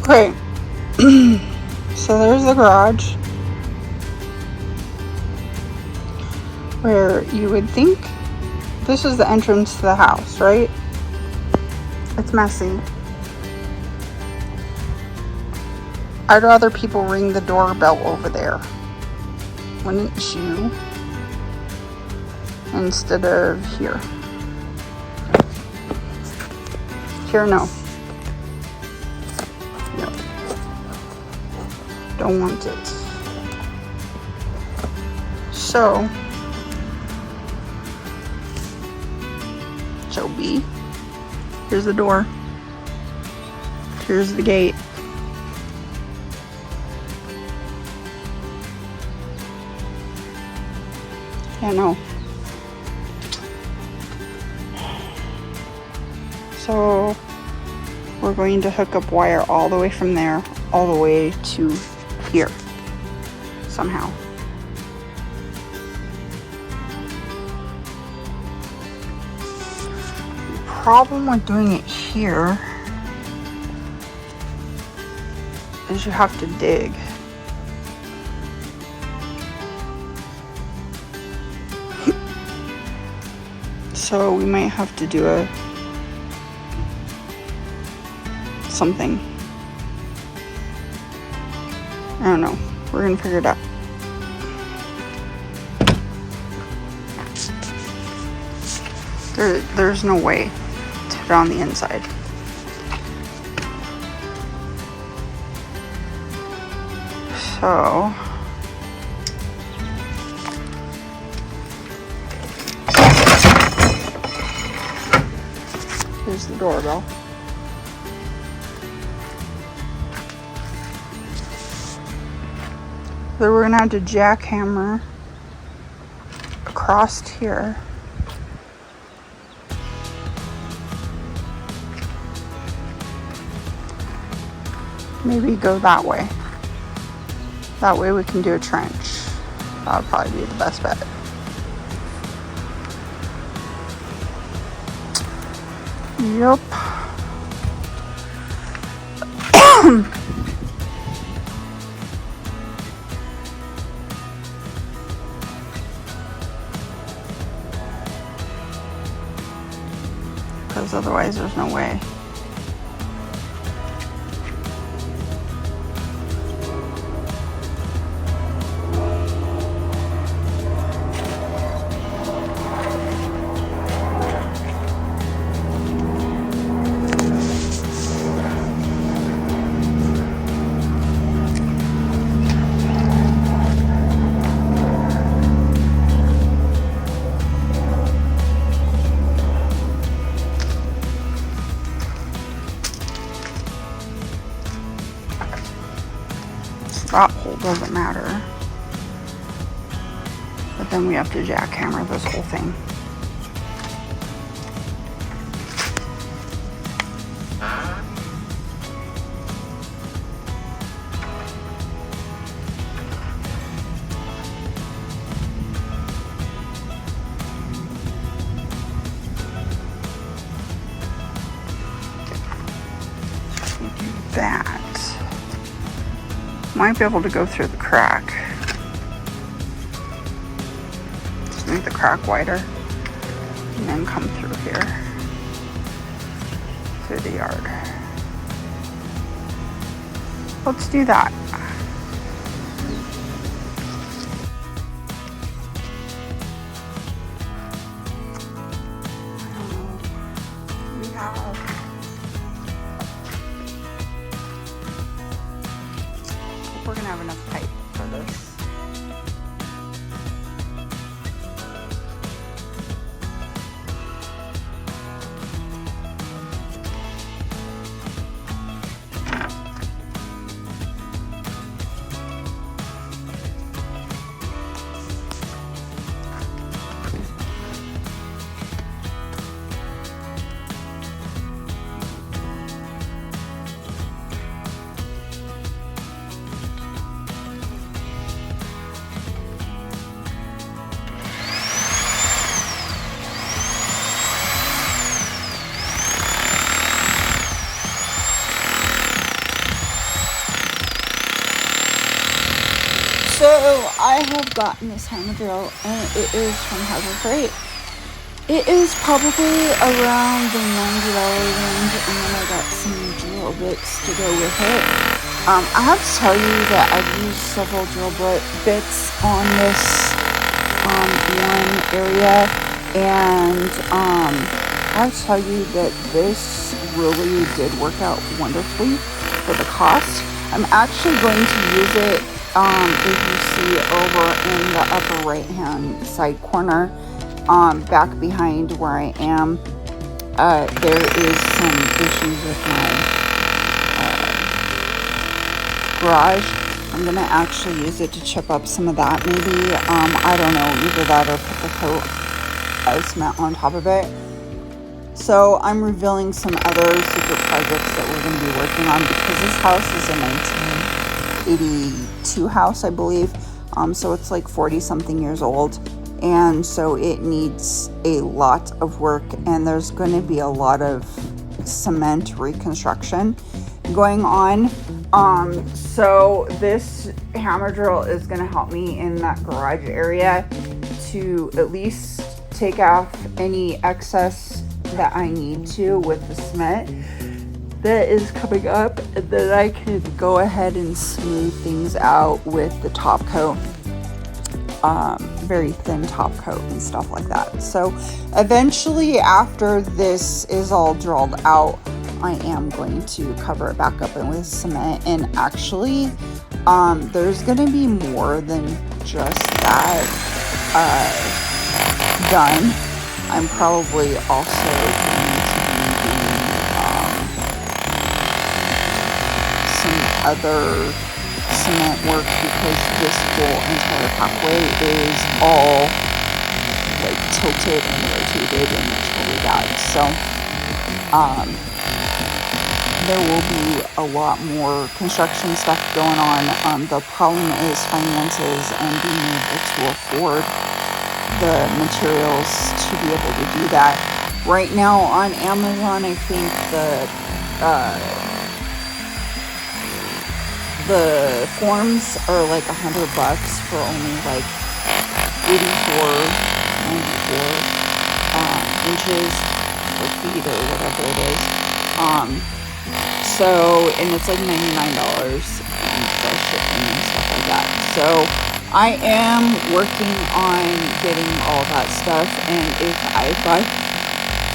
Okay. So there's the garage. Where you would think this is the entrance to the house, right? It's messy. I'd rather people ring the doorbell over there. Wouldn't you? Instead of here. Here, no. No. Don't want it. So B. Here's the door. Here's the gate. Yeah, no. So we're going to hook up wire all the way from there, all the way to here, somehow. The problem with doing it here is you have to dig. So we might have to do something. I don't know. We're gonna figure it out. There's no way to put it on the inside. So here's the doorbell. So we're gonna have to jackhammer across here. Maybe go that way. That way we can do a trench. That would probably be the best bet. Yup. Because otherwise there's no way. That hole doesn't matter. But then we have to jackhammer this whole thing. We do that. Might be able to go through the crack. Just make the crack wider. And then come through here. Through the yard. Let's do that. We have we're gonna have enough pipe for this. So I have gotten this hammer drill, and it is from Harbor Freight. It is probably around the $90 range, and then I got some drill bits to go with it. I have to tell you that I've used several drill bits on this one area, and I have to tell you that this really did work out wonderfully for the cost. I'm actually going to use it, if you see over in the upper right hand side corner, back behind where I am. There is some issues with my garage. I'm gonna actually use it to chip up some of that, maybe. I don't know, either that or put the coat of cement on top of it. So I'm revealing some other secret projects that we're going to be working on, because this house is a 1982 house, I believe. So it's like 40 something years old, and so it needs a lot of work, and there's going to be a lot of cement reconstruction going on. So this hammer drill is going to help me in that garage area to at least take off any excess that I need to with the cement that is coming up, and then I can go ahead and smooth things out with the top coat, very thin top coat and stuff like that. So eventually, after this is all drilled out, I am going to cover it back up with cement. And actually, there's going to be more than just that done. I'm probably also going to be doing some other cement work, because this whole entire pathway is all like tilted and rotated and it's really bad. So there will be a lot more construction stuff going on. The problem is finances and being able to afford the materials to be able to do that. Right now on Amazon, I think the forms are like $100 for only like 94 inches or feet or whatever it is. So, and it's like $99 and plus shipping and stuff like that. So I am working on getting all that stuff, and if I buy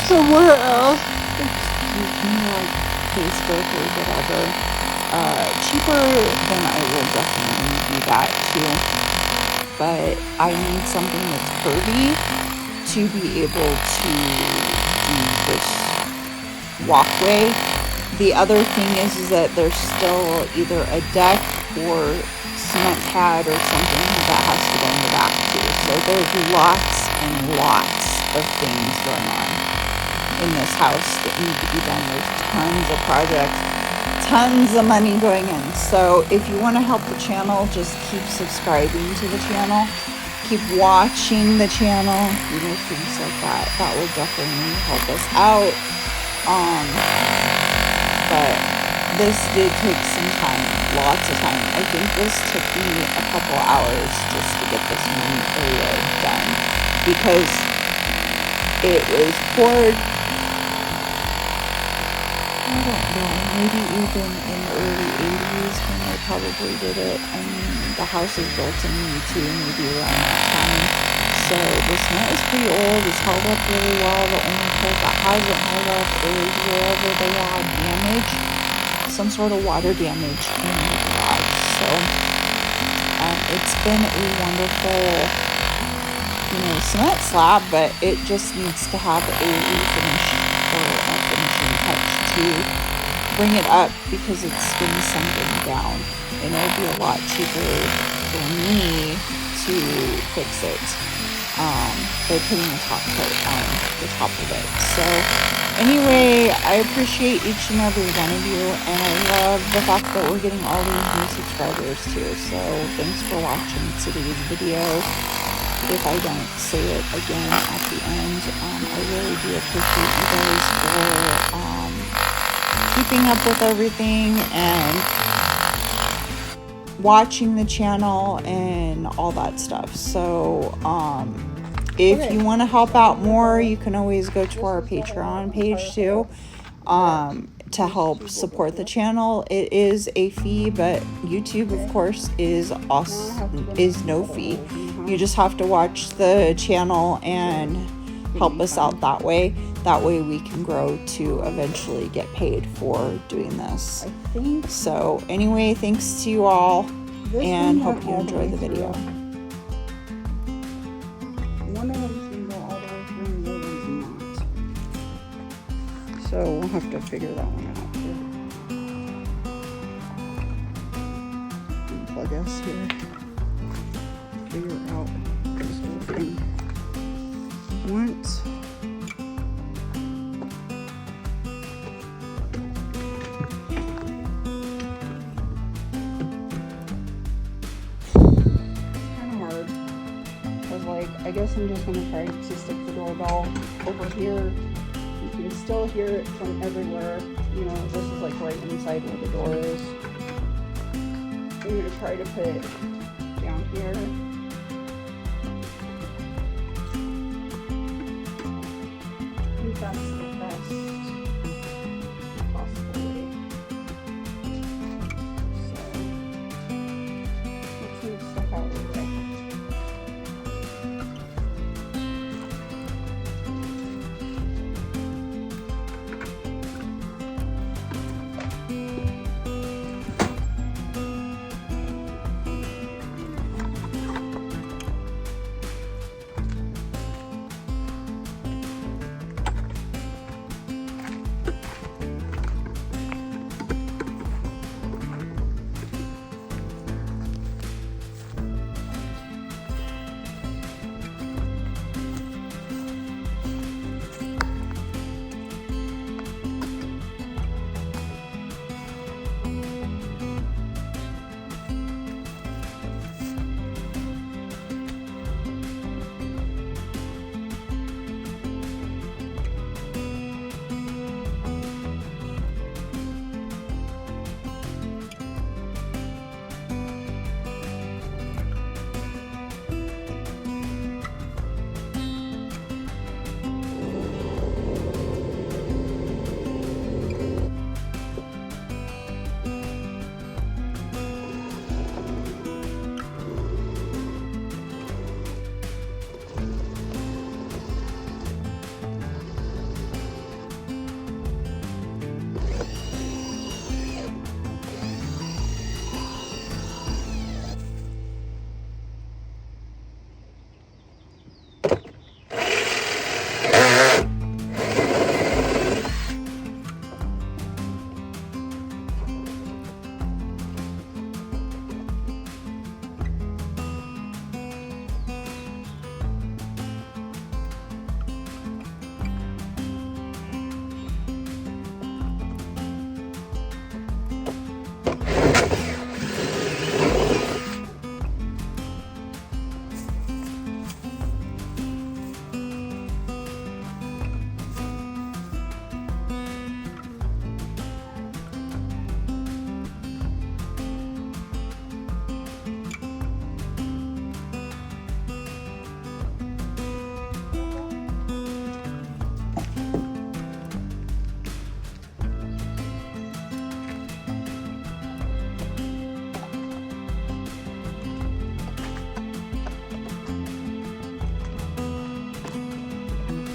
somewhere else, like Facebook or whatever, cheaper, then I will definitely do that too. But I need something that's curvy to be able to do this walkway. The other thing is that there's still either a deck or cement pad or something that has to go in the back too. So there's lots and lots of things going on in this house that need to be done. There's tons of projects, tons of money going in. So if you want to help the channel, just keep subscribing to the channel, keep watching the channel, things like that. That will definitely help us out. But this did take some time, lots of time. I think this took me a couple hours just to get this one area done, because it was poured, I don't know, maybe even in the early 80s when they probably did it. I mean, the house was built in 82, maybe around that time. So the cement is pretty old. It's held up really well. The only part that hasn't held up is wherever they had damage, some sort of water damage in the garage. So it's been a wonderful, cement slab, but it just needs to have a refinish or a finishing touch to bring it up, because it's been sunken down, and it'll be a lot cheaper for me to fix it by putting a top coat on the top of it. So anyway, I appreciate each and every one of you, and I love the fact that we're getting all these new subscribers too. So thanks for watching today's video. If I don't say it again at the end, I really do appreciate you guys for keeping up with everything and watching the channel and all that stuff. So if you want to help out more, you can always go to our Patreon page too, to help support the channel. It is a fee, but YouTube, of course, is no fee. You just have to watch the channel and help us out that way. That way we can grow to eventually get paid for doing this. So anyway, thanks to you all, and hope you enjoy the video. One of them's gonna go all the way through and the other one's not. So we'll have to figure that one out here. Plug us here. Figure out this whole thing once. I guess I'm just going to try to stick the doorbell over here. You can still hear it from everywhere. You know, this is like right inside where the door is. I'm going to try to put it down here. I think that's the best possible way. So, let's move stuff out of the way.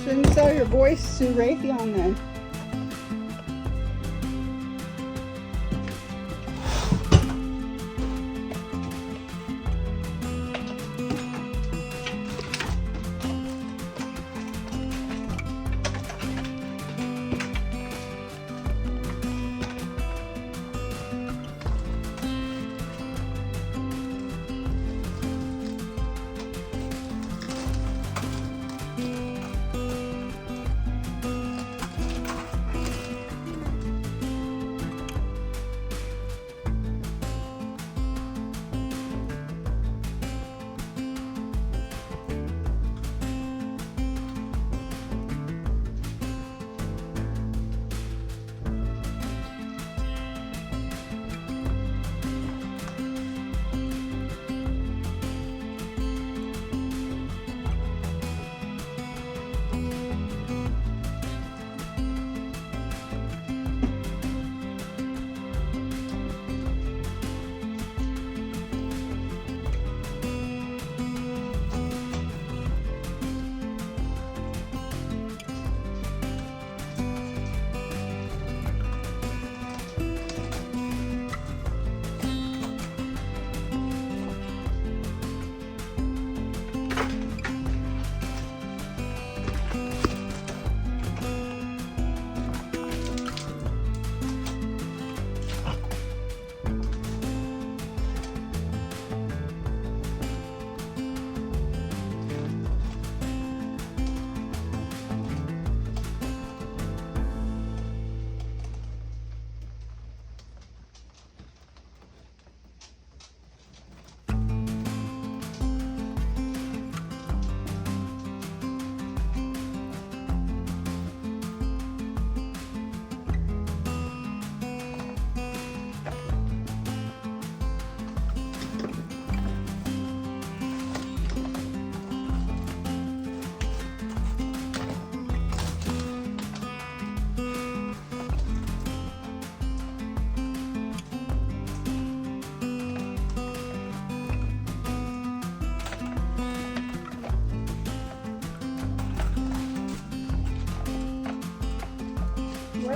Shouldn't sell your voice to Raytheon then.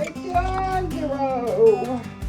Right on 0.